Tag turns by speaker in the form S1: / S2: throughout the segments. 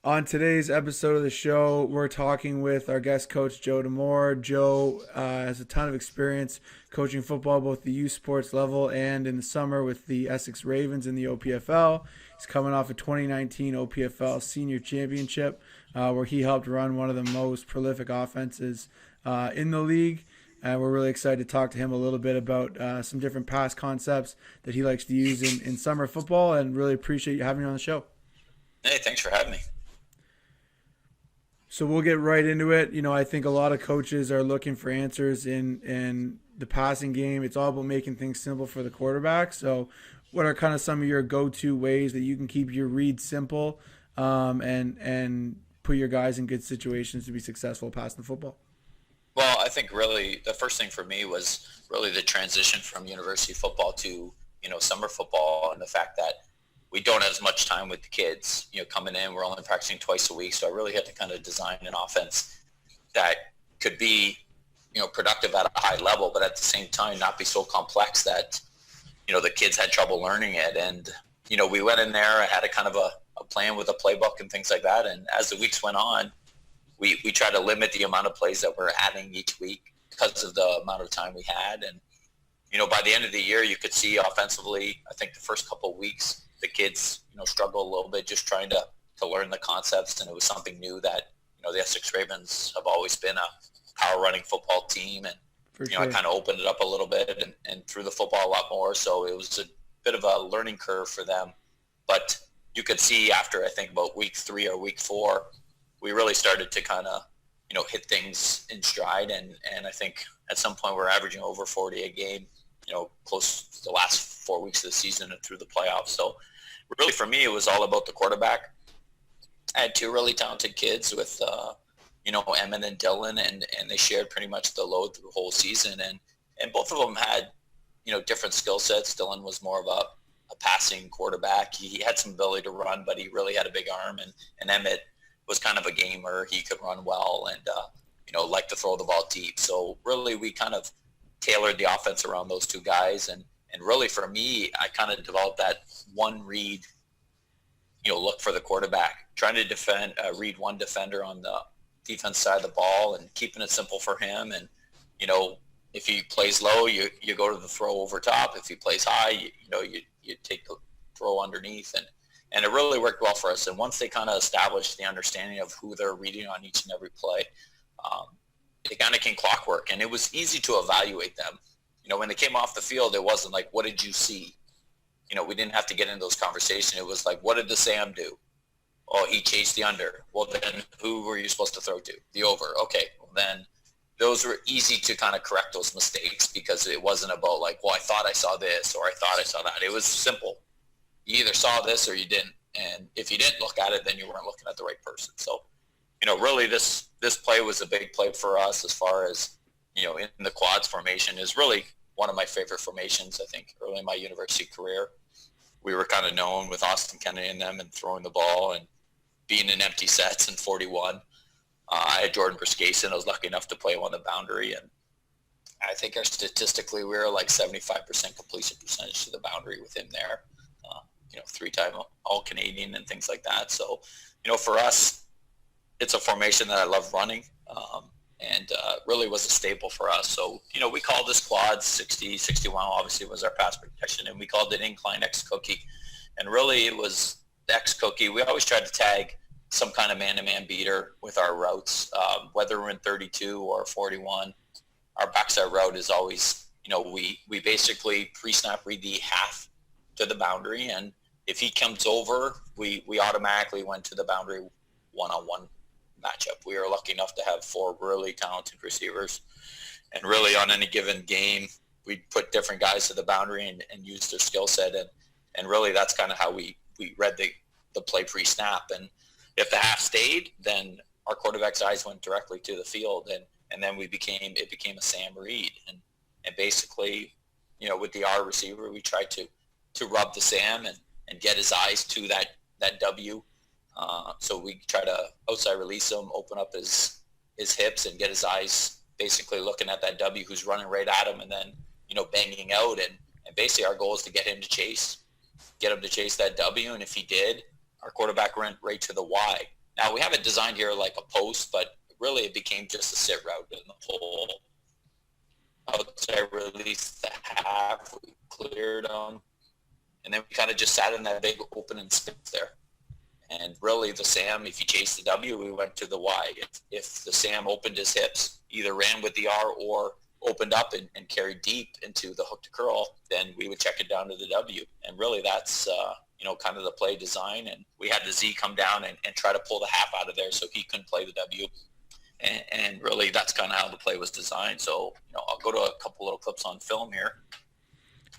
S1: On today's episode of the show, we're talking with our guest coach, Joe Demore. Joe has a ton of experience coaching football, both the youth sports level and in the summer with the Essex Ravens in the OPFL. He's coming off a 2019 OPFL Senior Championship, where he helped run one of the most prolific offenses in the league. We're really excited to talk to him a little bit about some different pass concepts that he likes to use in summer football, and really appreciate you having you on the show.
S2: Hey, thanks for having me.
S1: So we'll get right into it. I think a lot of coaches are looking for answers in the passing game. It's all about making things simple for the quarterback. So, what are kind of some of your go-to ways that you can keep your read simple, and put your guys in good situations to be successful passing the football?
S2: Well, I think really the first thing for me was really the transition from university football to, summer football, and the fact that we don't have as much time with the kids, coming in. We're only practicing twice a week. So I really had to kind of design an offense that could be, productive at a high level, but at the same time, not be so complex that, the kids had trouble learning it. And, we went in there, I had a kind of a plan with a playbook and things like that. And as the weeks went on, we tried to limit the amount of plays that we're adding each week because of the amount of time we had. And, by the end of the year, you could see offensively, I think the first couple of weeks, the kids, struggle a little bit just trying to learn the concepts. And it was something new that, the Essex Ravens have always been a power running football team. And,
S1: For
S2: I
S1: sure.
S2: kind of opened it up a little bit and threw the football a lot more. So it was a bit of a learning curve for them. But you could see after, I think, about week 3 or week 4, we really started to kind of, hit things in stride. And I think at some point we're averaging over 40 a game, close to the last 4 weeks of the season and through the playoffs. So really for me, it was all about the quarterback. I had 2 really talented kids with, Emmett and Dylan, and they shared pretty much the load through the whole season. And both of them had, different skill sets. Dylan was more of a passing quarterback. He had some ability to run, but he really had a big arm. And Emmett was kind of a gamer. He could run well and, liked to throw the ball deep. So really we kind of tailored the offense around those 2 guys. And really for me, I kind of developed that one read, look for the quarterback, trying to read one defender on the defense side of the ball and keeping it simple for him. And, if he plays low, you go to the throw over top. If he plays high, you take the throw underneath. And it really worked well for us. And once they kind of established the understanding of who they're reading on each and every play, it kind of came clockwork. And it was easy to evaluate them. When they came off the field, it wasn't like, what did you see? We didn't have to get into those conversations. It was like, what did the Sam do? Oh, he chased the under. Well, then who were you supposed to throw to? The over. Okay. Well, then those were easy to kind of correct those mistakes because it wasn't about like, well, I thought I saw this or I thought I saw that. It was simple. You either saw this or you didn't. And if you didn't look at it, then you weren't looking at the right person. So, really this play was a big play for us as far as, in the quads formation is really one of my favorite formations, I think, early in my university career. We were kind of known with Austin Kennedy and them and throwing the ball and being in empty sets in 41. I had Jordan Briskason. I was lucky enough to play him on the boundary. And I think statistically we were like 75% completion percentage to the boundary with him there. 3-time All-Canadian and things like that. So, for us, it's a formation that I love running. And really was a staple for us. So, we called this quad 60, 61, obviously was our pass protection, and we called it incline X cookie. And really it was X cookie. We always tried to tag some kind of man-to-man beater with our routes, whether we're in 32 or 41. Our backside route is always, we basically pre-snap read the half to the boundary, and if he comes over, we automatically went to the boundary one-on-one matchup. We were lucky enough to have 4 really talented receivers, and really on any given game, we'd put different guys to the boundary and use their skill set, and really that's kind of how we read the play pre-snap. And if the half stayed, then our quarterback's eyes went directly to the field, and then it became a Sam read, and basically, with the R receiver, we tried to rub the Sam and get his eyes to that W. So we try to outside release him, open up his hips, and get his eyes basically looking at that W who's running right at him, and then banging out. And basically our goal is to get him to chase that W. And if he did, our quarterback went right to the Y. Now we have it designed here like a post, but really it became just a sit route in the whole outside release, the half, we cleared them, and then we kind of just sat in that big open and space there. And really the Sam, if you chase the W, we went to the Y. If the Sam opened his hips, either ran with the R or opened up and carried deep into the hook to curl, then we would check it down to the W. And really that's, kind of the play design. And we had the Z come down and try to pull the half out of there so he couldn't play the W. And really that's kind of how the play was designed. So, I'll go to a couple little clips on film here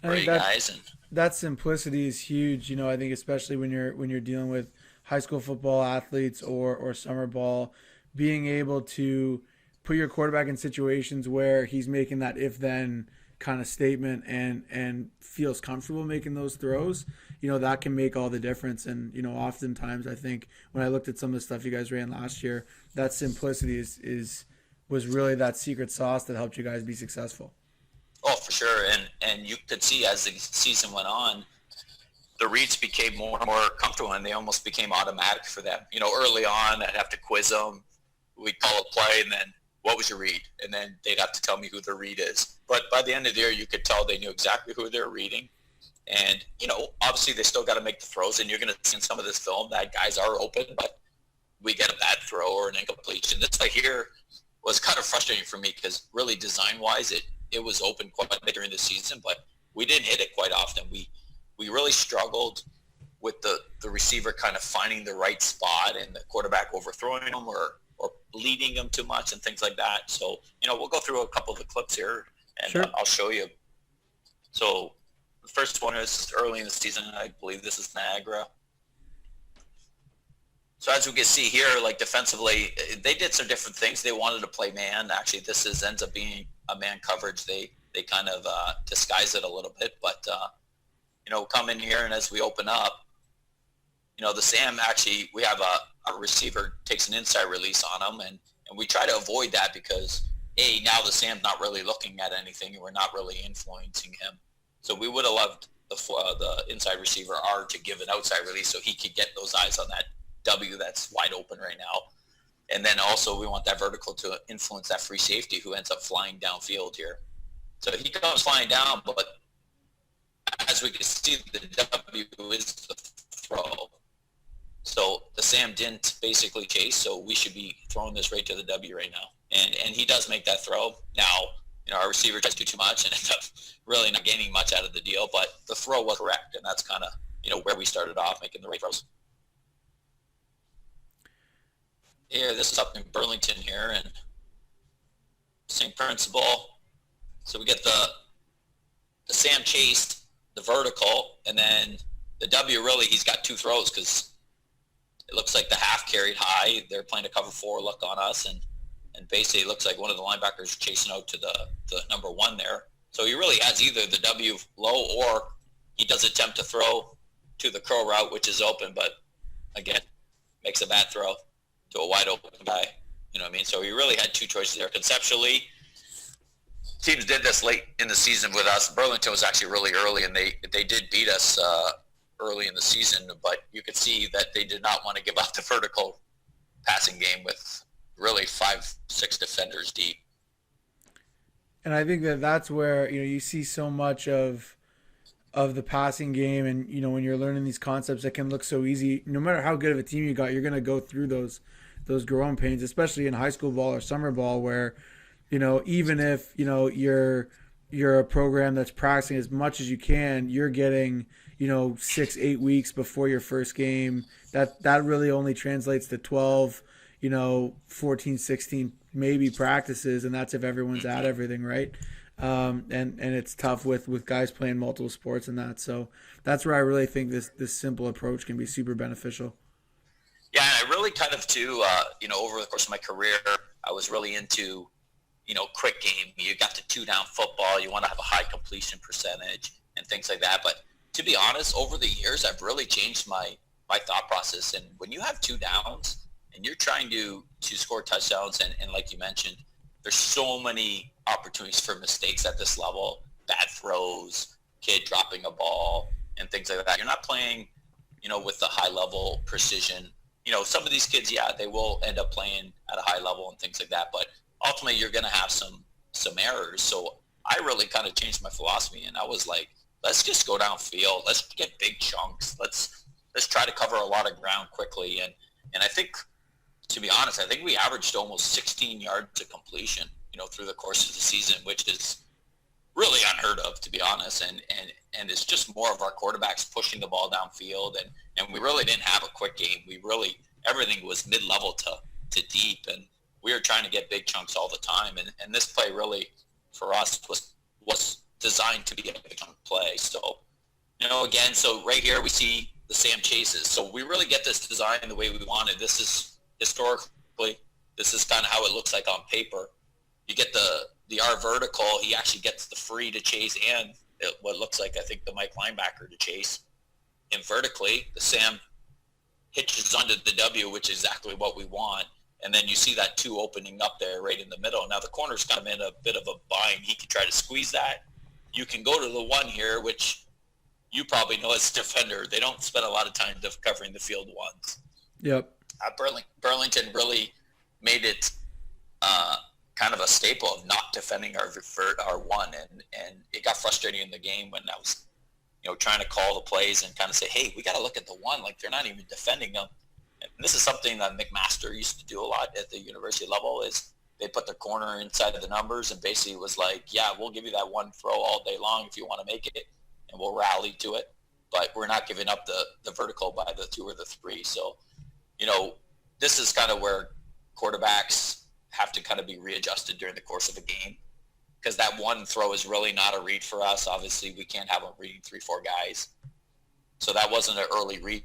S2: for you guys. And
S1: that simplicity is huge. I think especially when you're dealing with high school football athletes or summer ball, being able to put your quarterback in situations where he's making that if-then kind of statement and feels comfortable making those throws, that can make all the difference. And, oftentimes I think when I looked at some of the stuff you guys ran last year, that simplicity was really that secret sauce that helped you guys be successful.
S2: Oh, for sure. And you could see as the season went on, the reads became more and more comfortable, and they almost became automatic for them. Early on, I'd have to quiz them. We'd call a play, and then, what was your read? And then they'd have to tell me who their read is. But by the end of the year, you could tell they knew exactly who they were reading. And, obviously they still got to make the throws, and you're going to see in some of this film that guys are open, but we get a bad throw or an incompletion. This right here was kind of frustrating for me because really design-wise, it was open quite a bit during the season, but we didn't hit it quite often. We really struggled with the receiver kind of finding the right spot and the quarterback overthrowing him or leading him too much and things like that. So, we'll go through a couple of the clips here, and
S1: sure.
S2: I'll show you. So the first one is early in the season. I believe this is Niagara. So as we can see here, like defensively, they did some different things. They wanted to play man. Actually, ends up being a man coverage. They kind of disguise it a little bit, but come in here, and as we open up, the Sam actually, we have a receiver takes an inside release on him, and we try to avoid that because now the Sam's not really looking at anything, and we're not really influencing him. So we would have loved the inside receiver R to give an outside release so he could get those eyes on that W that's wide open right now. And then also we want that vertical to influence that free safety who ends up flying downfield here. So he comes flying down, but as we can see, the W is the throw. So the Sam didn't basically chase, so we should be throwing this right to the W right now. And he does make that throw. Now, our receiver tries to do too much and ends up really not gaining much out of the deal, but the throw was correct, and that's kind of, where we started off, making the right throws. Here, this is up in Burlington here, and same principle. So we get the Sam chased, the vertical, and then the W really, he's got two throws because it looks like the half carried high. They're playing a cover 4 look on us, and basically it looks like one of the linebackers chasing out to the number 1 there. So he really has either the W low or he does attempt to throw to the curl route, which is open, but again, makes a bad throw to a wide open guy. You know what I mean? So he really had two choices there. Conceptually, teams did this late in the season with us. Burlington was actually really early, and they did beat us early in the season, but you could see that they did not want to give up the vertical passing game with really 5-6 defenders deep.
S1: And I think that's where you see so much of the passing game, and when you're learning these concepts that can look so easy, no matter how good of a team you got, you're going to go through those growing pains, especially in high school ball or summer ball, where even if you're a program that's practicing as much as you can, you're getting 6-8 weeks before your first game. That really only translates to 12 14, 16 maybe practices, and that's if everyone's at everything, right? And it's tough with guys playing multiple sports and that. So that's where I really think this simple approach can be super beneficial.
S2: Yeah, and I really kind of too, over the course of my career, I was really into, quick game. You got the 2-down football. You want to have a high completion percentage and things like that. But to be honest, over the years, I've really changed my thought process. And when you have 2 downs and you're trying to score touchdowns, and like you mentioned, there's so many opportunities for mistakes at this level, bad throws, kid dropping a ball, and things like that. You're not playing, with the high level precision, some of these kids, yeah, they will end up playing at a high level and things like that, but ultimately you're going to have some errors. So I really kind of changed my philosophy, and I was like, let's just go downfield. Let's get big chunks. Let's try to cover a lot of ground quickly. And I think, to be honest, I think we averaged almost 16 yards of completion, through the course of the season, which is really unheard of, to be honest. And it's just more of our quarterbacks pushing the ball downfield. And we really didn't have a quick game. Everything was mid-level to deep, and we were trying to get big chunks all the time. And this play really, for us, was designed to be a big chunk play. So, again, so right here we see the Sam chases. So we really get this design the way we wanted. This is historically, this is kind of how it looks like on paper. You get the R vertical, he actually gets the free to chase and what looks like, I think, the Mike linebacker to chase. And vertically, the Sam hitches onto the W, which is exactly what we want. And then you see that 2 opening up there right in the middle. Now the corner's kind of in a bit of a bind. He can try to squeeze that. You can go to the 1 here, which you probably know as a defender. They don't spend a lot of time covering the field ones.
S1: Yep.
S2: Burlington really made it kind of a staple of not defending our 1, and it got frustrating in the game when I was, trying to call the plays and kind of say, hey, we got to look at the 1, like they're not even defending them. And this is something that McMaster used to do a lot at the university level, is they put the corner inside of the numbers and basically was like, yeah, we'll give you that 1 throw all day long if you want to make it, and we'll rally to it, but we're not giving up the vertical by the 2 or the 3. So, this is kind of where quarterbacks have to kind of be readjusted during the course of a game, because that 1 throw is really not a read for us. Obviously, we can't have them reading 3-4 guys. So that wasn't an early read.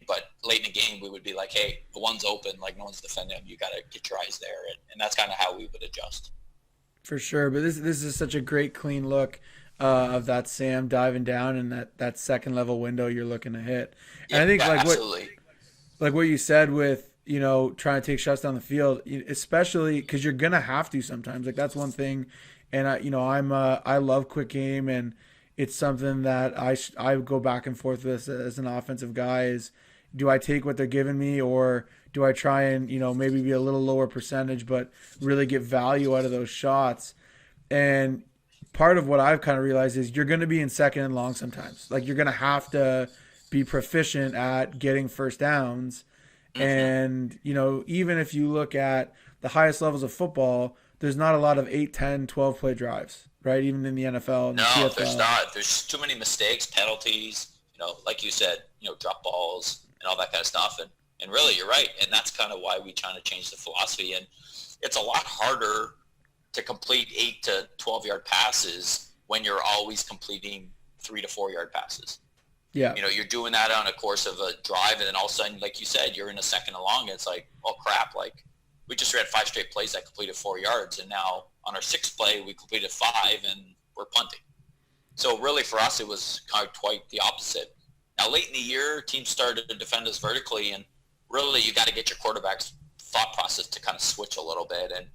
S2: But late in the game, we would be like, hey, the 1's open, like no one's defending him. You got to get your eyes there. And that's kind of how we would adjust.
S1: For sure. But this is such a great, clean look of that Sam diving down and that second level window you're looking to hit. And I think
S2: absolutely.
S1: What you said with, trying to take shots down the field, especially because you're going to have to sometimes. Like that's one thing. And I love quick game, and it's something that I go back and forth with as an offensive guy is, do I take what they're giving me, or do I try and, maybe be a little lower percentage, but really get value out of those shots? And part of what I've kind of realized is you're going to be in second and long sometimes. Like you're going to have to be proficient at getting first downs. And, even if you look at the highest levels of football, there's not a lot of 8, 10, 12 play drives, right? Even in the NFL and the PFL.
S2: There's not. There's too many mistakes, penalties, like you said, drop balls and all that kind of stuff. And really, you're right. And that's kind of why we trying to change the philosophy. And it's a lot harder to complete 8 to 12-yard passes when you're always completing 3 to 4-yard passes.
S1: Yeah.
S2: You're doing that on a course of a drive, and then all of a sudden, like you said, you're in a second and long, and it's like, oh, crap, like we just ran 5 straight plays that completed 4 yards, and now on our 6th play, we completed 5, and we're punting. So really for us, it was kind of quite the opposite. Now, late in the year, teams started to defend us vertically, and really you got to get your quarterback's thought process to kind of switch a little bit. And,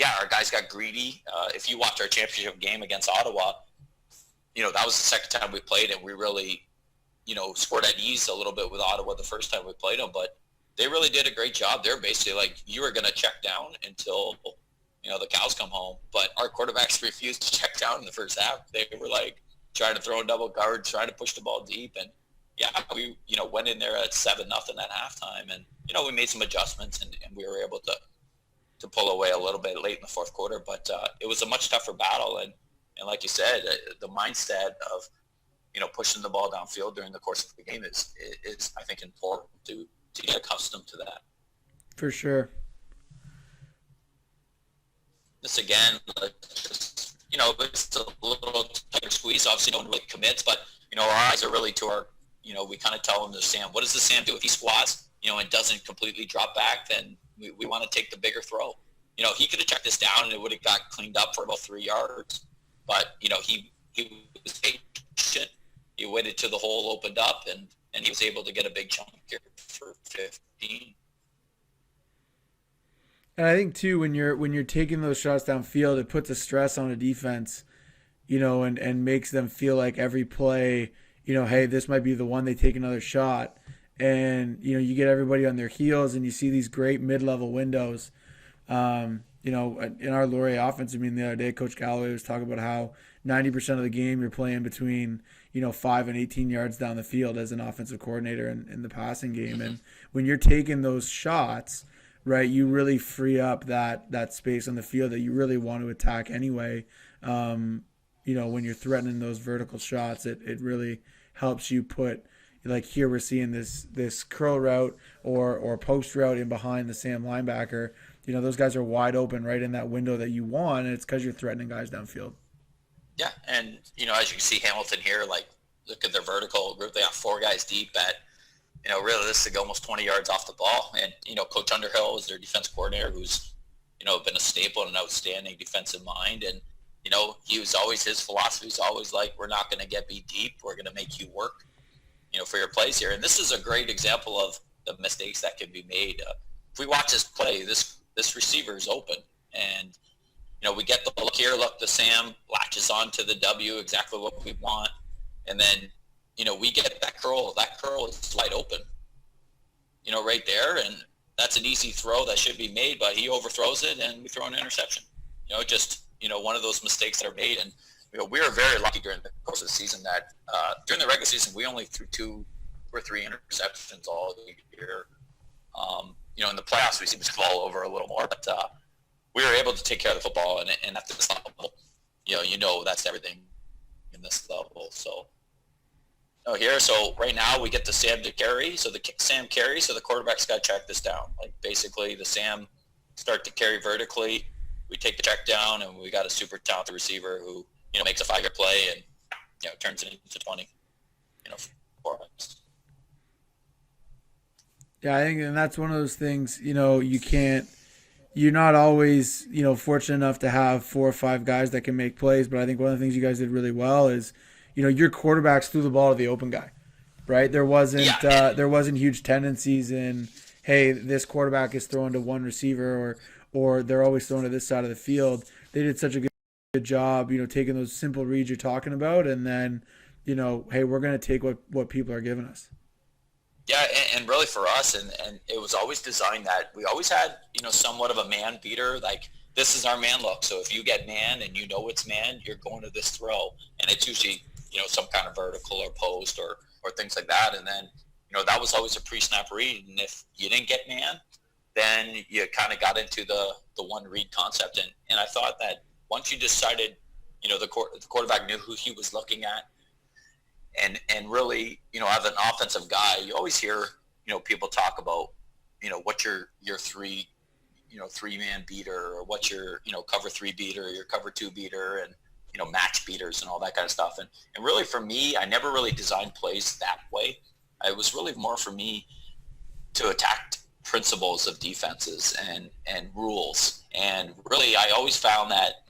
S2: our guys got greedy. If you watch our championship game against Ottawa, that was the second time we played, and we really, scored at ease a little bit with Ottawa the first time we played them. But they really did a great job. They're basically like, you were going to check down until, the cows come home. But our quarterbacks refused to check down in the first half. They were like trying to throw in double guard, trying to push the ball deep. And, we, went in there at 7-0 at halftime. And, we made some adjustments, and we were able to pull away a little bit late in the fourth quarter. But it was a much tougher battle. And like you said, the mindset of, pushing the ball downfield during the course of the game is I think, important to get accustomed to that.
S1: For sure.
S2: This again, just, it's a little tighter squeeze. Obviously, no one really commits, but, our eyes are really to our, we kind of tell him to Sam, what does the Sam do if he squats, and doesn't completely drop back? Then we want to take the bigger throw. He could have checked this down and it would have got cleaned up for about 3 yards. But, he was patient. He waited till the hole opened up, and he was able to get a big chunk here for 15.
S1: And I think, too, when you're taking those shots downfield, it puts a stress on a defense, and makes them feel like every play, hey, this might be the one they take another shot. and you get everybody on their heels, and you see these great mid-level windows. In our Laurier offense, the other day, Coach Galloway was talking about how 90% of the game you're playing between 5 and 18 yards down the field as an offensive coordinator in the passing game, and when you're taking those shots, right, you really free up that space on the field that you really want to attack anyway. When you're threatening those vertical shots, it really helps you put, like, here we're seeing this curl route or post route in behind the Sam linebacker. Those guys are wide open right in that window that you want, and it's because you're threatening guys downfield.
S2: Yeah, and as you can see, Hamilton here, like, look at their vertical group. They got 4 guys deep at realistic almost 20 yards off the ball, and Coach Underhill is their defense coordinator, who's been a staple and an outstanding defensive mind, and he was always, his philosophy was always like, we're not going to get beat deep, we're going to make you work for your plays here. And this is a great example of the mistakes that can be made. If we watch this play, this receiver is open, and we get the look here. Look, the Sam latches on to the W, exactly what we want, and then we get that curl. That curl is wide open, right there, and that's an easy throw that should be made, but he overthrows it, and we throw an interception. One of those mistakes that are made, and we were very lucky during the course of the season that during the regular season we only threw 2 or 3 interceptions all year. In the playoffs we seem to fall over a little more, but we were able to take care of the football, and at this level, that's everything in this level. So here, so right now we get the Sam to carry, so the Sam carries, so the quarterback's got to check this down. Like, basically the Sam start to carry vertically, we take the check down, and we got a super talented receiver who makes a 5-yard play and turns it into 20 for us.
S1: Yeah, I think, and that's one of those things, you're not always, fortunate enough to have 4 or 5 guys that can make plays, but I think one of the things you guys did really well is, your quarterbacks threw the ball to the open guy, right? There wasn't huge tendencies in, hey, this quarterback is throwing to one receiver, or they're always throwing to this side of the field. They did such a good job, taking those simple reads you're talking about, and then, hey, we're going to take what people are giving us.
S2: Yeah, and really for us, and it was always designed that we always had, somewhat of a man beater. Like, this is our man look. So if you get man and it's man, you're going to this throw. And it's usually, some kind of vertical or post or things like that. And then, that was always a pre-snap read. And if you didn't get man, then you kind of got into the one read concept. And I thought that once you decided, the quarterback knew who he was looking at, and really, as an offensive guy, you always hear, people talk about, what's your 3-man beater, or what's your, cover 3 beater, your cover 2 beater, and, match beaters and all that kind of stuff. And really for me, I never really designed plays that way. It was really more for me to attack principles of defenses and rules. And really, I always found that,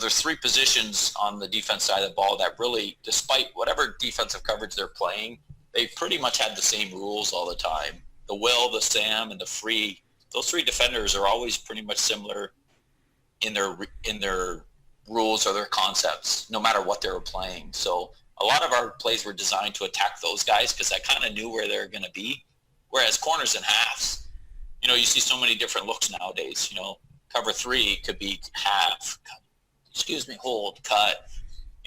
S2: there's 3 positions on the defense side of the ball that really, despite whatever defensive coverage they're playing, they pretty much had the same rules all the time. The Will, the Sam, and the Free, those 3 defenders are always pretty much similar in their rules or their concepts, no matter what they were playing. So a lot of our plays were designed to attack those guys because I kind of knew where they're going to be. Whereas corners and halves, you see so many different looks nowadays. Cover 3 could be half, hold, cut,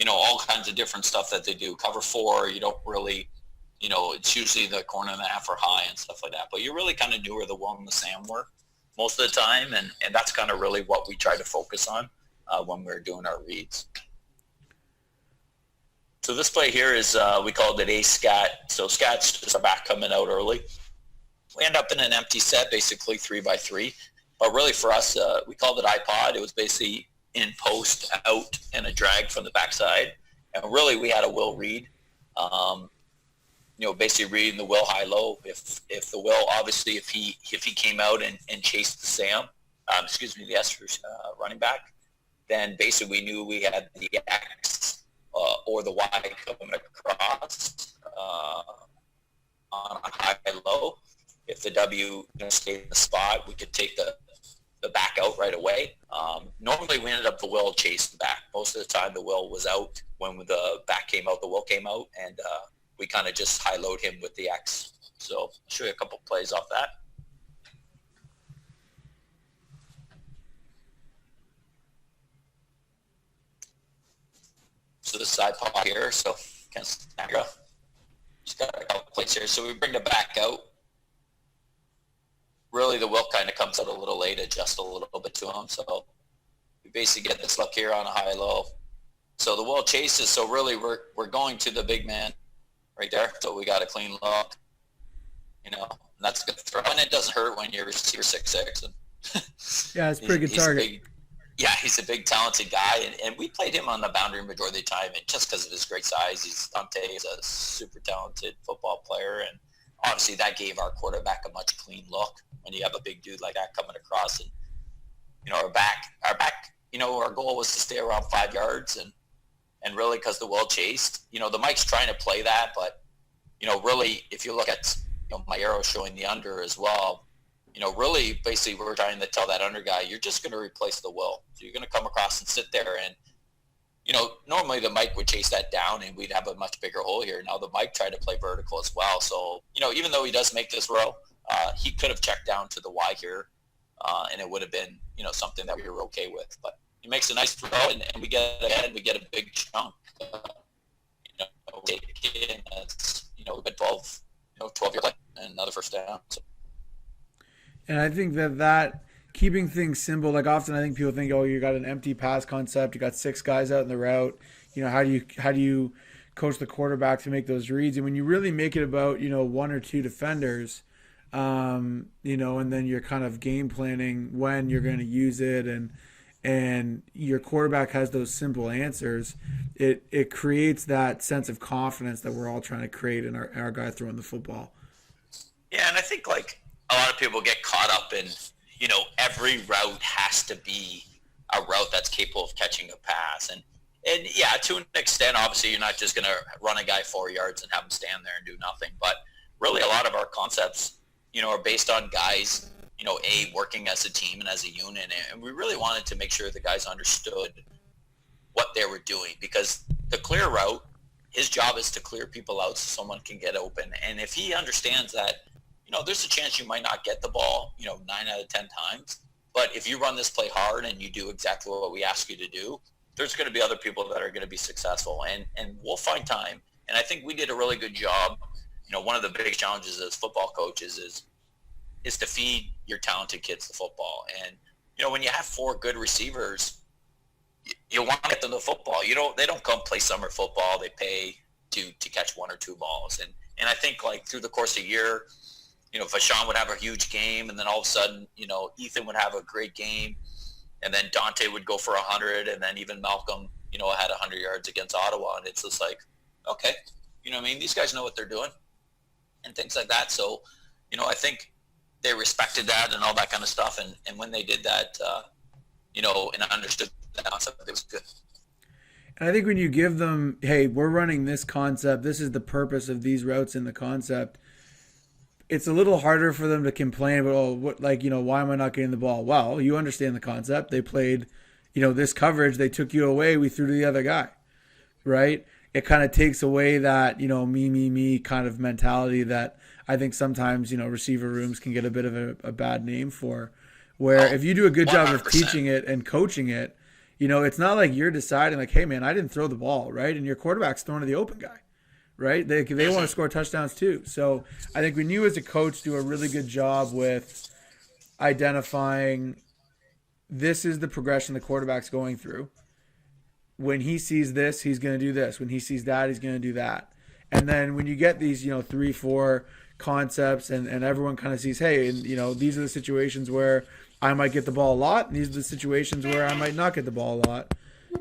S2: all kinds of different stuff that they do. Cover 4, you don't really, it's usually the corner and a half or high and stuff like that. But you really kind of knew where the Will and the Sam were most of the time, and that's kind of really what we tried to focus on when we were doing our reads. So this play here is, we called it a scat. So scat's just a back coming out early. We end up in an empty set, basically 3x3. But really for us, we called it iPod. It was basically in post, out, and a drag from the backside. And really we had a Will read. Basically reading the Will high-low. If the Will, obviously, if he came out and chased the Sam, the Essex running back, then basically we knew we had the X or the Y coming across on a high-low. If the W stayed in the spot, we could take the back out right away. Normally we ended up the Will chased the back. Most of the time the Will was out. When the back came out, the Will came out, and we kind of just high-load him with the X. So I'll show you a couple plays off that. So the side pocket here, so kind of snap. Just got a couple plays here. So we bring the back out. Really, the Wilt kind of comes out a little late, adjust a little bit to him. So we basically get this look here on a high-low. So the Wilt chases. So really, we're going to the big man right there. So we got a clean look. You know, and that's a good throw. And it doesn't hurt when you're receiver 6'6". And
S1: yeah, it's a pretty good target.
S2: He's a big, talented guy, and we played him on the boundary majority of the time, and just because of his great size. Dante is a super talented football player, and obviously that gave our quarterback a much clean look when you have a big dude like that coming across. And you know, our back, you know, our goal was to stay around 5 yards, and really because the Wilt chased, you know, the Mike's trying to play that, but you know, really if you look at, you know, my arrow showing the under as well. You know, really, basically, we're trying to tell that under guy, you're just going to replace the Wilt. So you're going to come across and sit there. And, you know, normally the Mike would chase that down and we'd have a much bigger hole here. Now the Mike tried to play vertical as well. So, you know, even though he does make this row, he could have checked down to the Y here, and it would have been, you know, something that we were okay with. But he makes a nice throw, and we get ahead. We get a big chunk. You know, take it in. That's, you know, a 12-yard play and another first down. So.
S1: And I think that keeping things simple, like often I think people think, oh, you got an empty pass concept, you got 6 guys out in the route. You know, how do you coach the quarterback to make those reads? And when you really make it about, you know, 1 or 2 defenders, you know, and then you're kind of game planning when you're going to use it, and your quarterback has those simple answers, it creates that sense of confidence that we're all trying to create in our guy throwing the football.
S2: Yeah, and I think like a lot of people get caught up in, you know, every route has to be a route that's capable of catching a pass. And yeah, to an extent, obviously, you're not just going to run a guy 4 yards and have him stand there and do nothing. But really, a lot of our concepts, you know, are based on guys, you know, working as a team and as a unit. And we really wanted to make sure the guys understood what they were doing, because the clear route, his job is to clear people out so someone can get open. And if he understands that, you know, there's a chance you might not get the ball, you know, 9 out of 10 times. But if you run this play hard and you do exactly what we ask you to do, there's going to be other people that are going to be successful. And we'll find time. And I think we did a really good job. You know, one of the biggest challenges as football coaches is to feed your talented kids the football. And, you know, when you have 4 good receivers, you want to get them the football. They don't come play summer football. They pay to catch 1 or 2 balls. And I think, like, through the course of a year, you know, Vashon would have a huge game, and then all of a sudden, you know, Ethan would have a great game, and then Dante would go for 100, and then even Malcolm, you know, had 100 yards against Ottawa, and it's just like, okay, you know what I mean? These guys know what they're doing and things like that. So, you know, I think they respected that and all that kind of stuff, and when they did that, you know, and understood that concept, it was good.
S1: And I think when you give them, hey, we're running this concept, this is the purpose of these routes in the concept, it's a little harder for them to complain about, oh, what, like, you know, why am I not getting the ball? Well, you understand the concept. They played, you know, this coverage. They took you away. We threw to the other guy, right? It kind of takes away that, you know, me kind of mentality that I think sometimes, you know, receiver rooms can get a bit of a bad name for, where if you do a good 100%. Job of teaching it and coaching it, you know, it's not like you're deciding like, hey, man, I didn't throw the ball, right? And your quarterback's throwing to the open guy. Right? They want to score touchdowns too. So I think when you as a coach do a really good job with identifying this is the progression the quarterback's going through. When he sees this, he's going to do this. When he sees that, he's going to do that. And then when you get these, you know, 3-4 concepts and everyone kind of sees, hey, and, you know, these are the situations where I might get the ball a lot. And these are the situations where I might not get the ball a lot,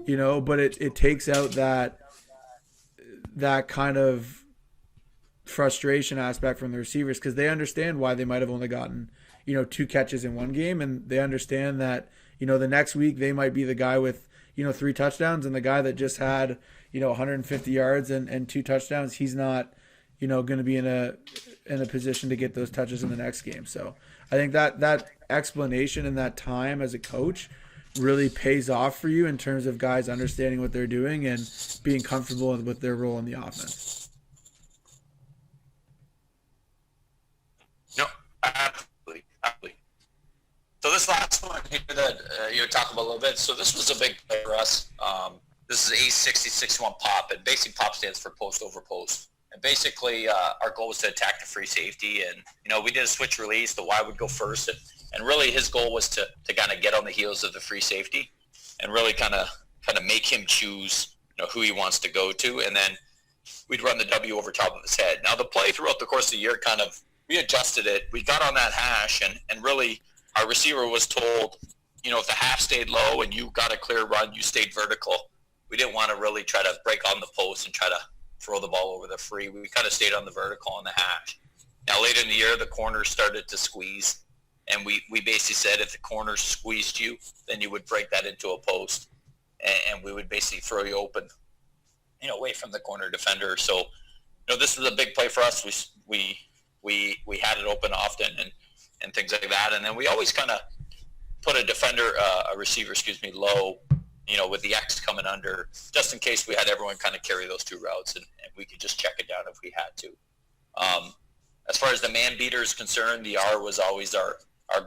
S1: you know, but it takes out that kind of frustration aspect from the receivers, because they understand why they might have only gotten, you know, 2 catches in one game, and they understand that, you know, the next week they might be the guy with, you know, 3 touchdowns, and the guy that just had, you know, 150 yards and 2 touchdowns, he's not, you know, going to be in a position to get those touches in the next game. So I think that explanation and that time as a coach really pays off for you in terms of guys understanding what they're doing and being comfortable with their role in the offense.
S2: this last one here that you were talking about a little bit, so this was a big play for us. This is A6061 pop, and basic pop stands for post over post. And basically, our goal was to attack the free safety, and we did a switch release. The Y would go first, and really his goal was to kind of get on the heels of the free safety, and really kind of make him choose who he wants to go to, and then we'd run the W over top of his head. Now the play throughout the course of the year we adjusted it. We got on that hash, and really our receiver was told, if the half stayed low and you got a clear run, you stayed vertical. We didn't want to really try to break on the post and try to throw the ball over the free. We kind of stayed on the vertical on the hash. Now later in the year, the corners started to squeeze, and we basically said if the corners squeezed you, then you would break that into a post, and we would basically throw you open, away from the corner defender. So, this was a big play for us. We had it open often and things like that, and then we always kind of put a receiver, low, with the X coming under, just in case we had everyone kind of carry those two routes, and we could just check it down if we had to. As far as the man beater is concerned, the R was always our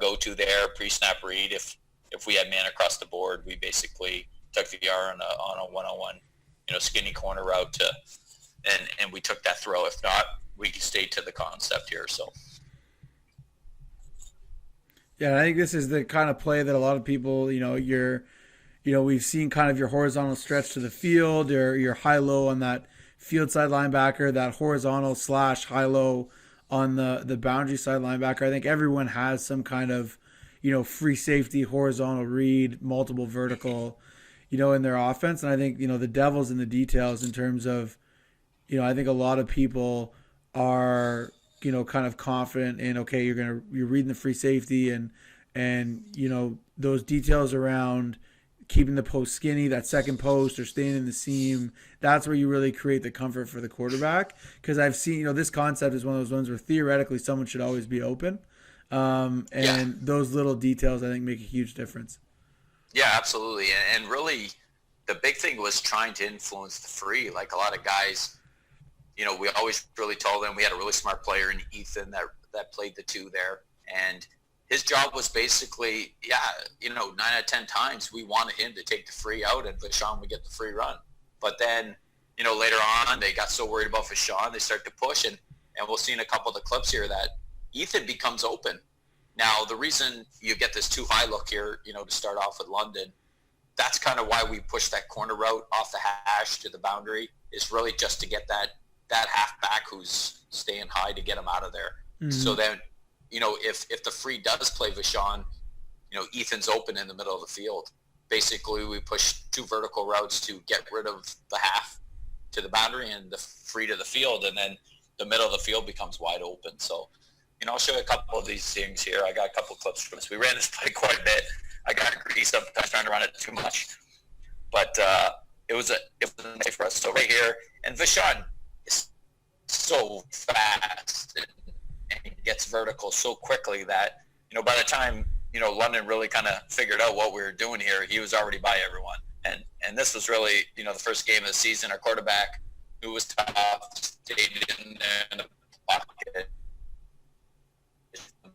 S2: go-to there, pre-snap read. If we had man across the board, we basically took the R on a one-on-one, skinny corner route and we took that throw. If not, we stayed to the concept here. So.
S1: Yeah, I think this is the kind of play that a lot of people, we've seen kind of your horizontal stretch to the field, or your high-low on that field side linebacker, that horizontal / high-low on the boundary side linebacker. I think everyone has some kind of, free safety, horizontal read, multiple vertical, in their offense. And I think, the devil's in the details in terms of, I think a lot of people are, kind of confident in, okay, you're reading the free safety and those details around keeping the post skinny, that second post, or staying in the seam. That's where you really create the comfort for the quarterback. Because I've seen, this concept is one of those ones where theoretically someone should always be open. Those little details, I think, make a huge difference.
S2: Yeah, absolutely. And really, the big thing was trying to influence the free. Like a lot of guys, we always really told them we had a really smart player in Ethan that played the two there. And his job was basically, 9 out of 10 times we wanted him to take the free out and Vashon would get the free run. But then, later on, they got so worried about Vashon, they start to push. And we'll see in a couple of the clips here that Ethan becomes open. Now, the reason you get this too high look here, to start off with London, that's kind of why we push that corner route off the hash to the boundary, is really just to get that halfback who's staying high to get him out of there. Mm-hmm. So then, if the free does play Vashon, Ethan's open in the middle of the field. Basically, we push two vertical routes to get rid of the half to the boundary and the free to the field, and then the middle of the field becomes wide open. So, I'll show you a couple of these things here. I got a couple of clips from this. We ran this play quite a bit. I got greedy sometimes trying to run it too much, but it was a nice for us. So right here, and Vashon is so fast and gets vertical so quickly that by the time London really kind of figured out what we were doing here, he was already by everyone. And this was really the first game of the season. Our quarterback, who was tough, stayed in there in the pocket.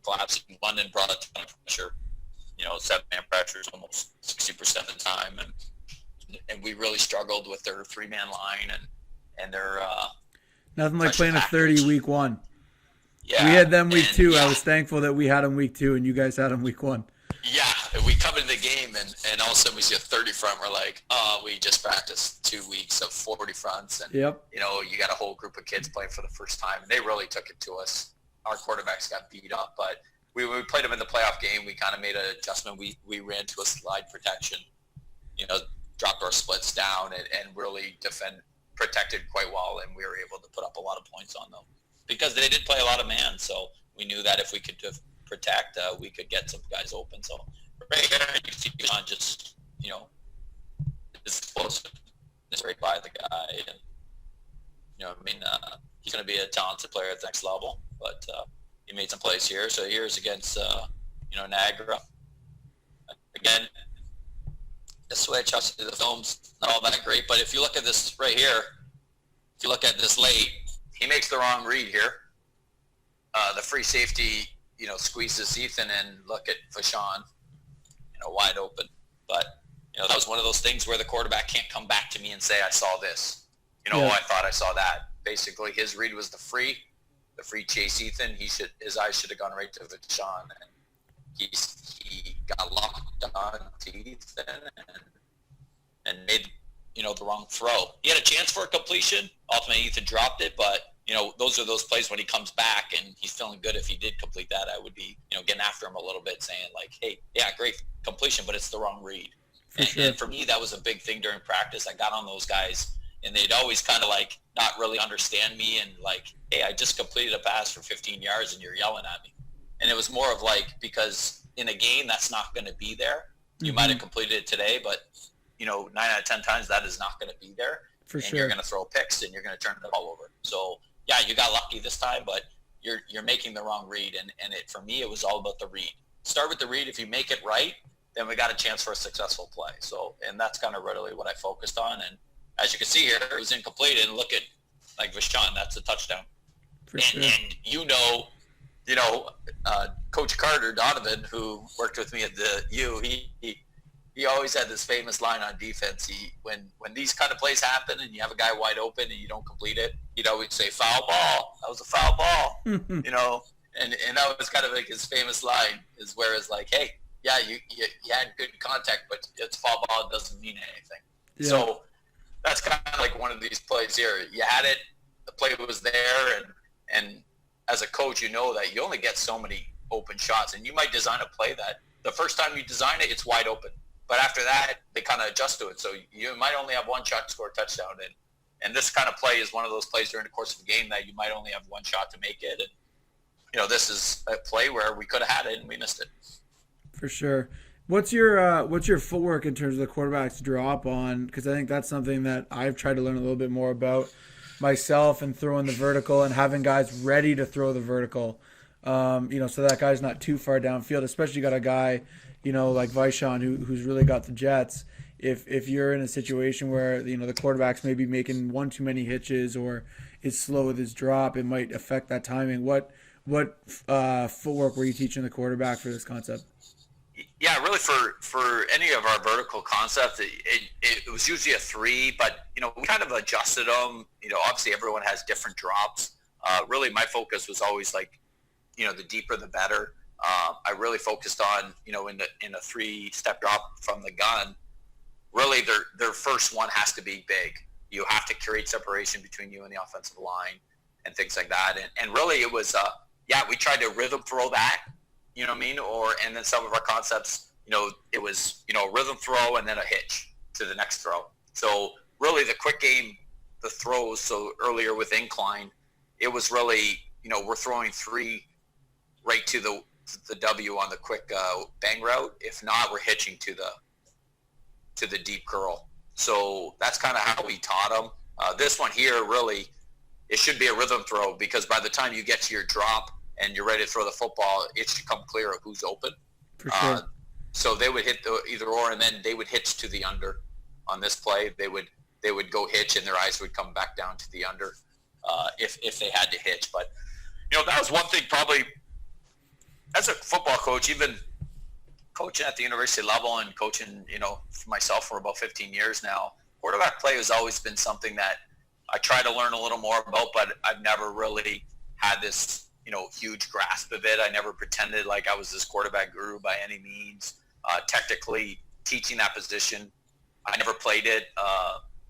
S2: Collapsing. London brought a ton of pressure. 7-man pressure is almost 60% of the time, and we really struggled with their 3-man line and their
S1: nothing like playing package. A 30 week one.
S2: Yeah,
S1: we had them week 2. Yeah. I was thankful that we had them week 2 and you guys had them week 1.
S2: Yeah, we come into the game and all of a sudden we see a 30 front. We're like, we just practiced 2 weeks of 40 fronts, and
S1: yep.
S2: You got a whole group of kids playing for the first time, and they really took it to us. Our quarterbacks got beat up, but when we played them in the playoff game, we kind of made an adjustment. We ran to a slide protection, dropped our splits down and really protected quite well, and we were able to put up a lot of points on them because they did play a lot of man. So we knew that if we could protect, we could get some guys open. So right here, you see John just, is explosive, is right by the guy, and he's going to be a talented player at the next level, but he made some plays here. So here's against, Niagara. Again, the switch, obviously the film's not all that great, but if you look at this right here, if you look at this late, he makes the wrong read here. The free safety, squeezes Ethan and look at Vashon. wide open. But, that was one of those things where the quarterback can't come back to me and say, I saw this. Oh, I thought I saw that. Basically, his read was the free chase Ethan. His eyes should have gone right to Vachon. And he got locked on to Ethan and made, the wrong throw. He had a chance for a completion. Ultimately, Ethan dropped it, but those are those plays when he comes back and he's feeling good. If he did complete that, I would be, getting after him a little bit, saying like, hey, yeah, great completion, but it's the wrong read. And for me, that was a big thing during practice. I got on those guys, and they'd always kind of like not really understand me and like, hey, I just completed a pass for 15 yards and you're yelling at me. And it was more of like, because in a game that's not going to be there. You might have completed it today, but 9 out of 10 times that is not going to be there. You're going to throw picks and you're going to turn the ball over. So yeah, you got lucky this time, but you're making the wrong read. And for me, it was all about the read. Start with the read. If you make it right, then we got a chance for a successful play. So, and that's kind of really what I focused on. And as you can see here, it was incomplete. And look at like Vachon, that's a touchdown. And Coach Carter Donovan, who worked with me at the U, he always had this famous line on defense. When these kind of plays happen and you have a guy wide open and you don't complete it, he'd always say, foul ball. That was a foul ball. And that was kind of like his famous line, is where it's like, hey, yeah, you had good contact, but it's foul ball. It doesn't mean anything. Yeah. So that's kind of like one of these plays here. You had it, the play was there, and as a coach, you know that you only get so many open shots, and you might design a play that the first time you design it, it's wide open. But after that, they kind of adjust to it. So you might only have one shot to score a touchdown. And this kind of play is one of those plays during the course of a game that you might only have one shot to make it. And, this is a play where we could have had it and we missed it.
S1: For sure. What's your footwork in terms of the quarterback's drop on? Because I think that's something that I've tried to learn a little bit more about myself, and throwing the vertical and having guys ready to throw the vertical, so that guy's not too far downfield, especially got a guy, like Vachon who's really got the jets. If you're in a situation where, the quarterback's maybe making one too many hitches or is slow with his drop, it might affect that timing. What footwork were you teaching the quarterback for this concept?
S2: Yeah, really for any of our vertical concepts, it was usually a 3, but, we kind of adjusted them. Obviously everyone has different drops. Really my focus was always like, the deeper the better. I really focused on, in a 3-step drop from the gun, really their first one has to be big. You have to create separation between you and the offensive line and things like that. And really it was, we tried to rhythm throw that. You know what I mean? And then some of our concepts, it was, a rhythm throw and then a hitch to the next throw. So really the quick game, the throws, so earlier with incline, it was really, we're throwing 3 right to the W on the quick bang route. If not, we're hitching to the deep curl. So that's kind of how we taught them. This one here, really, it should be a rhythm throw, because by the time you get to your drop and you're ready to throw the football, it should come clear of who's open.
S1: For sure.
S2: So they would hit the either or, and then they would hitch to the under on this play. They would go hitch, and their eyes would come back down to the under if they had to hitch. But, that was one thing probably as a football coach, even coaching at the university level and coaching, for myself for about 15 years now, quarterback play has always been something that I try to learn a little more about, but I've never really had this, huge grasp of it. I never pretended like I was this quarterback guru by any means. Technically teaching that position, I never played it.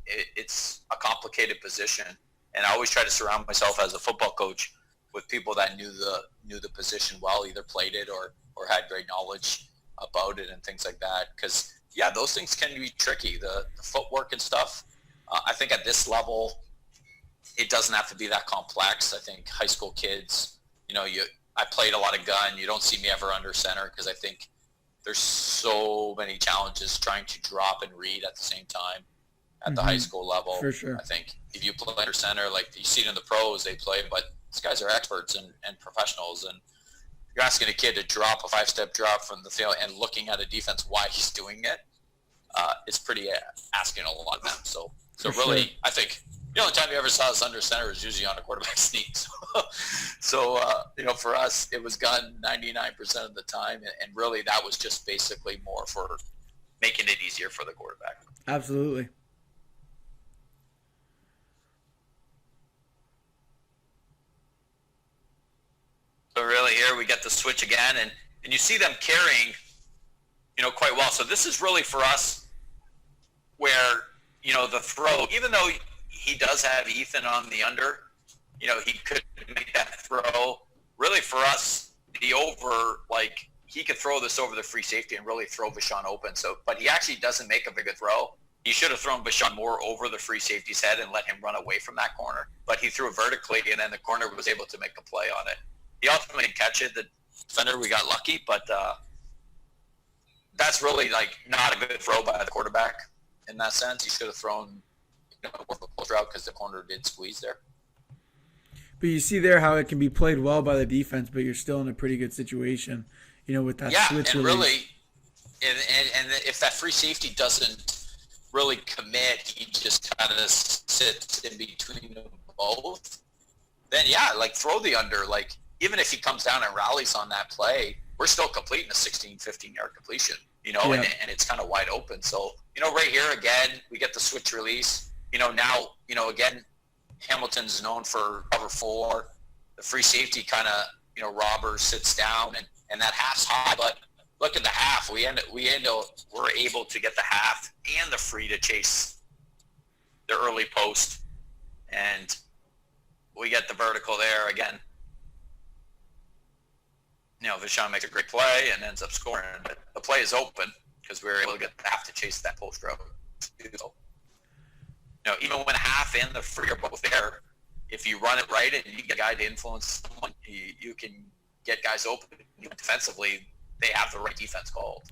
S2: It's a complicated position, and I always try to surround myself as a football coach with people that knew the position well, either played it or had great knowledge about it and things like that. Because those things can be tricky. The footwork and stuff. I think at this level, it doesn't have to be that complex. I think high school kids, I played a lot of gun. You don't see me ever under center, because I think there's so many challenges trying to drop and read at the same time at the high school level.
S1: For sure.
S2: I think if you play under center, like you see it in the pros, they play, but these guys are experts and professionals. And you're asking a kid to drop a 5-step drop from the field and looking at a defense why he's doing it, it's pretty asking a lot of them. So really, I think The only time you ever saw us under center is usually on a quarterback sneak. So for us, it was gun 99% of the time, and really that was just basically more for making it easier for the quarterback.
S1: Absolutely.
S2: So really here we get the switch again, and you see them carrying, quite well. So this is really for us where, the throw, even though he does have Ethan on the under, he could make that throw. Really for us, the over, like, he could throw this over the free safety and really throw Vashon open. So, but he actually doesn't make a big throw. He should have thrown Vashon more over the free safety's head and let him run away from that corner. But he threw it vertically, and then the corner was able to make a play on it. He ultimately didn't catch it. The defender, we got lucky, but that's really like not a good throw by the quarterback in that sense. He should have thrown more of a close route because the corner did squeeze there.
S1: But you see there how it can be played well by the defense, but you're still in a pretty good situation, with that switch.
S2: Yeah, and really, and if that free safety doesn't really commit, he just kind of sits in between them both, then throw the under. Like, even if he comes down and rallies on that play, we're still completing a 16, 15-yard completion, and it's kind of wide open. So, right here, again, we get the switch release. Now, again, Hamilton's known for cover 4. The free safety kind of, Robbers sits down, and that half's high. But look at the half. We're able to get the half and the free to chase the early post. And we get the vertical there again. Vashon makes a great play and ends up scoring. But the play is open because we were able to get the half to chase that post route. So, even when half and the free are both there, if you run it right and you get a guy to influence someone, you can get guys open. Defensively, they have the right defense called.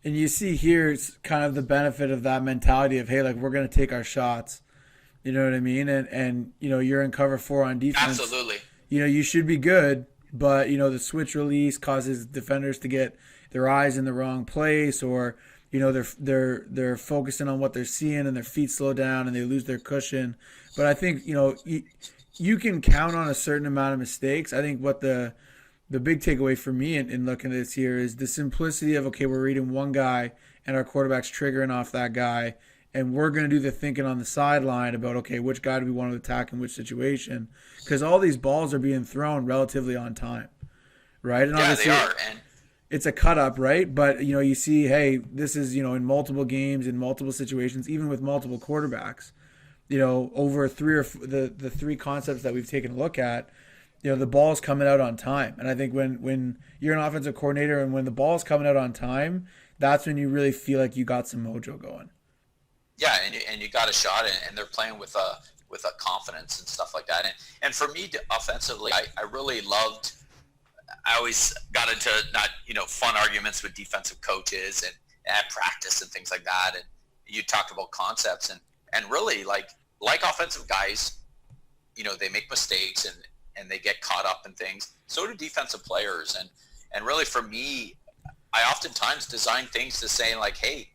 S1: And you see here, it's kind of the benefit of that mentality of, hey, like, we're going to take our shots. You know what I mean? And you're in cover 4 on defense.
S2: Absolutely.
S1: You should be good, but, the switch release causes defenders to get their eyes in the wrong place, or, they're focusing on what they're seeing and their feet slow down and they lose their cushion. But I think, you can count on a certain amount of mistakes. I think what the big takeaway for me in looking at this here is the simplicity of, okay, we're reading one guy and our quarterback's triggering off that guy, and we're going to do the thinking on the sideline about, okay, which guy do we want to attack in which situation? Because all these balls are being thrown relatively on time, right? And
S2: yeah, they are. And
S1: it's a cut up, right? But, you see, hey, this is, in multiple games, in multiple situations, even with multiple quarterbacks, over the 3 concepts that we've taken a look at, the ball's coming out on time. And I think when you're an offensive coordinator and when the ball's coming out on time, that's when you really feel like you got some mojo going.
S2: Yeah, and you got a shot, and they're playing with a confidence and stuff like that. And for me, offensively, I really loved. I always got into fun arguments with defensive coaches and at practice and things like that. And you talked about concepts and really like offensive guys, they make mistakes and they get caught up in things. So do defensive players. And really for me, I oftentimes design things to say like, hey,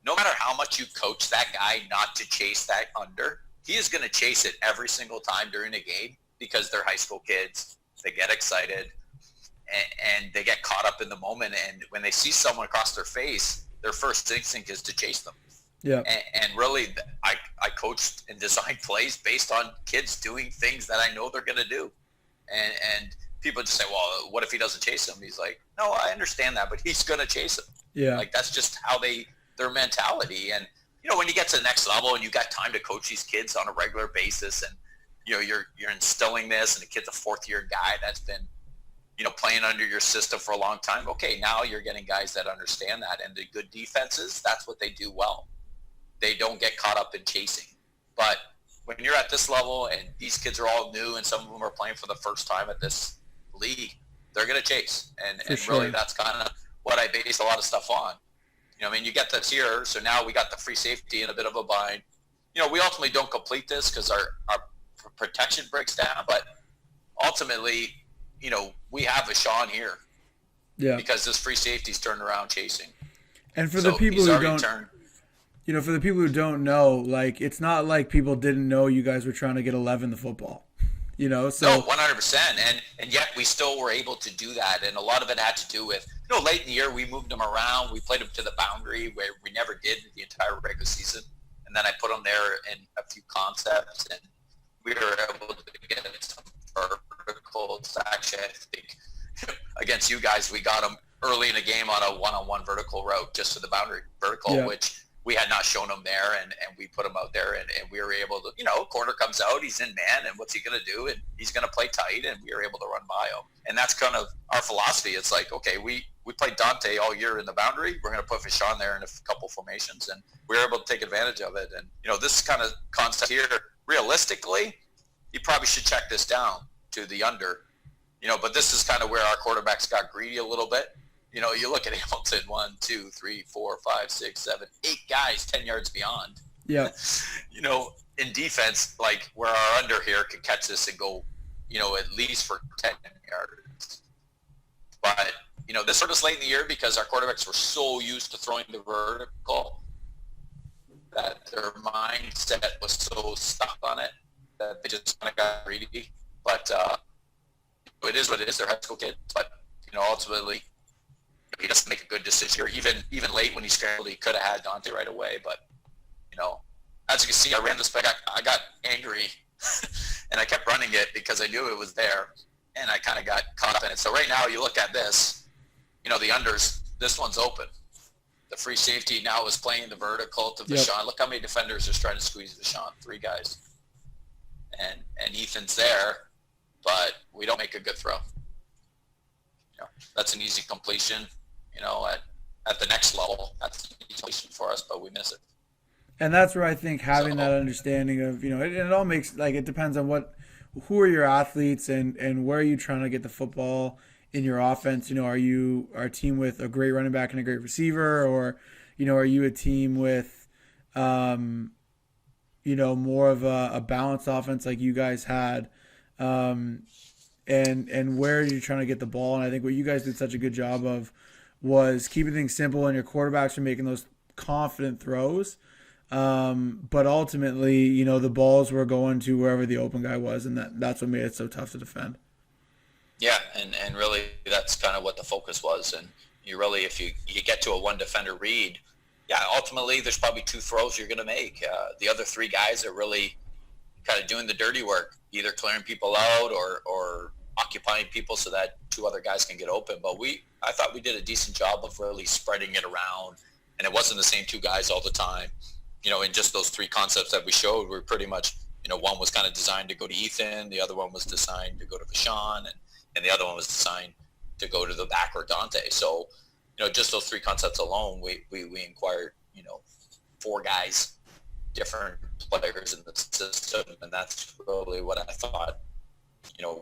S2: no matter how much you coach that guy not to chase that under, he is going to chase it every single time during a game because they're high school kids. They get excited and they get caught up in the moment. And when they see someone across their face, their first instinct is to chase them.
S1: Yeah.
S2: And really, I coached and designed plays based on kids doing things that I know they're going to do. And people just say, well, what if he doesn't chase him? He's like, no, I understand that, but he's going to chase him.
S1: Yeah.
S2: Like, that's just how their mentality. And, when you get to the next level and you got time to coach these kids on a regular basis and, you're instilling this, and the kid's a 4th-year guy that's been, playing under your system for a long time. Okay, now you're getting guys that understand that. And the good defenses, that's what they do well. They don't get caught up in chasing. But when you're at this level and these kids are all new and some of them are playing for the first time at this league, they're going to chase. And
S1: sure.
S2: Really that's kind of what I base a lot of stuff on. You get this here. So now we got the free safety in a bit of a bind. We ultimately don't complete this because our protection breaks down. But ultimately, we have a Sean here. Yeah. Because this free safety's turned around chasing.
S1: And for the people who don't For the people who don't know, like, it's not like people didn't know you guys were trying to get 11 the football,
S2: No,
S1: so
S2: 100%. And yet we still were able to do that. And a lot of it had to do with, late in the year we moved them around. We played them to the boundary where we never did the entire regular season. And then I put them there in a few concepts, and we were able to get some verticals. Actually, I think against you guys, we got them early in the game on a one-on-one vertical route just to the boundary vertical,
S1: yeah,
S2: which we had not shown him there, and we put him out there, and we were able to, corner comes out, he's in man, and what's he going to do? And he's going to play tight, and we were able to run by him. And that's kind of our philosophy. It's like, okay, we played Dante all year in the boundary. We're going to put Vachon there in a couple formations, and we were able to take advantage of it. And, this kind of concept here, realistically, you probably should check this down to the under, but this is kind of where our quarterbacks got greedy a little bit. You look at Hamilton, 1, 2, 3, 4, 5, 6, 7, 8 guys 10 yards beyond.
S1: yeah,
S2: In defense, like where our under here could catch this and go, at least for 10 yards. But, this sort of late in the year because our quarterbacks were so used to throwing the vertical that their mindset was so stuck on it that they just kind of got greedy. But it is what it is. They're high school kids. But, ultimately, he doesn't make a good decision. Or even late when he scrambled, he could have had Dante right away. But, as you can see, I ran this back. I got angry, and I kept running it because I knew it was there, and I kind of got caught up in it. So right now, you look at this, the unders, this one's open. The free safety now is playing the vertical to Vachon. Yep. Look how many defenders are trying to squeeze Vachon. 3 guys. And Ethan's there, but we don't make a good throw. That's an easy completion. At the next level, that's an easy completion for us, but we miss it.
S1: And that's where I think having that understanding of, it all makes, like, it depends on who are your athletes and where are you trying to get the football in your offense. Are you a team with a great running back and a great receiver, or, are you a team with, more of a balanced offense like you guys had, and where are you trying to get the ball? And I think what you guys did such a good job of was keeping things simple, and your quarterbacks are making those confident throws. But ultimately, the balls were going to wherever the open guy was, and that's what made it so tough to defend.
S2: Yeah, and really that's kind of what the focus was. And you really, if you get to a one defender read, ultimately there's probably 2 throws you're going to make. The other 3 guys are really kind of doing the dirty work, either clearing people out or occupying people so that 2 other guys can get open. But I thought we did a decent job of really spreading it around, and it wasn't the same 2 guys all the time. In just those 3 concepts that we showed, we're pretty much, one was kind of designed to go to Ethan, the other one was designed to go to Vachon, and the other one was designed to go to the back or Dante. So, just those 3 concepts alone, we inquired, 4 guys, different players in the system, and that's really what I thought,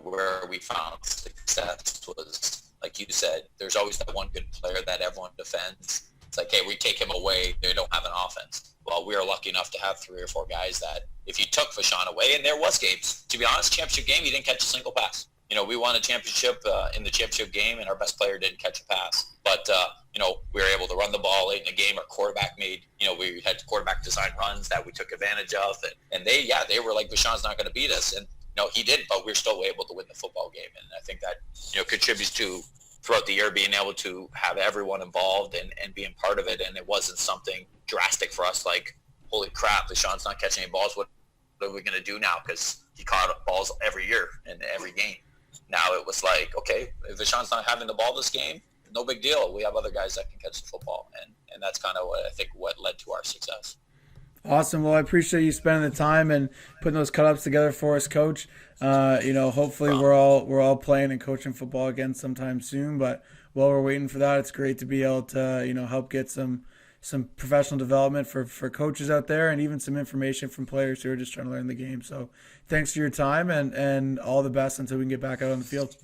S2: where we found success was, like you said, there's always that one good player that everyone defends. It's like, hey, we take him away, they don't have an offense. Well, we were lucky enough to have 3 or 4 guys that if you took Vachon away, and there was games, to be honest, championship game, he didn't catch a single pass. We won a championship in the championship game, and our best player didn't catch a pass. But, we were able to run the ball late in the game. Our quarterback made, we had quarterback design runs that we took advantage of. And they were like, Vachon's not going to beat us. And, he didn't, but we were still able to win the football game. And I think that, contributes to throughout the year being able to have everyone involved and being part of it. And it wasn't something drastic for us like, holy crap, Vachon's not catching any balls. What are we going to do now? Because he caught balls every year in every game. Now it was like, okay, if Vachon's not having the ball this game, no big deal. We have other guys that can catch the football. And that's kind of what led to our success.
S1: Awesome. Well, I appreciate you spending the time and putting those cut-ups together for us, Coach. Hopefully we're all playing and coaching football again sometime soon. But while we're waiting for that, it's great to be able to help get some professional development for coaches out there, and even some information from players who are just trying to learn the game. So thanks for your time, and all the best until we can get back out on the field.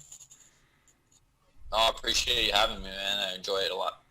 S2: I appreciate you having me, man. I enjoy it a lot.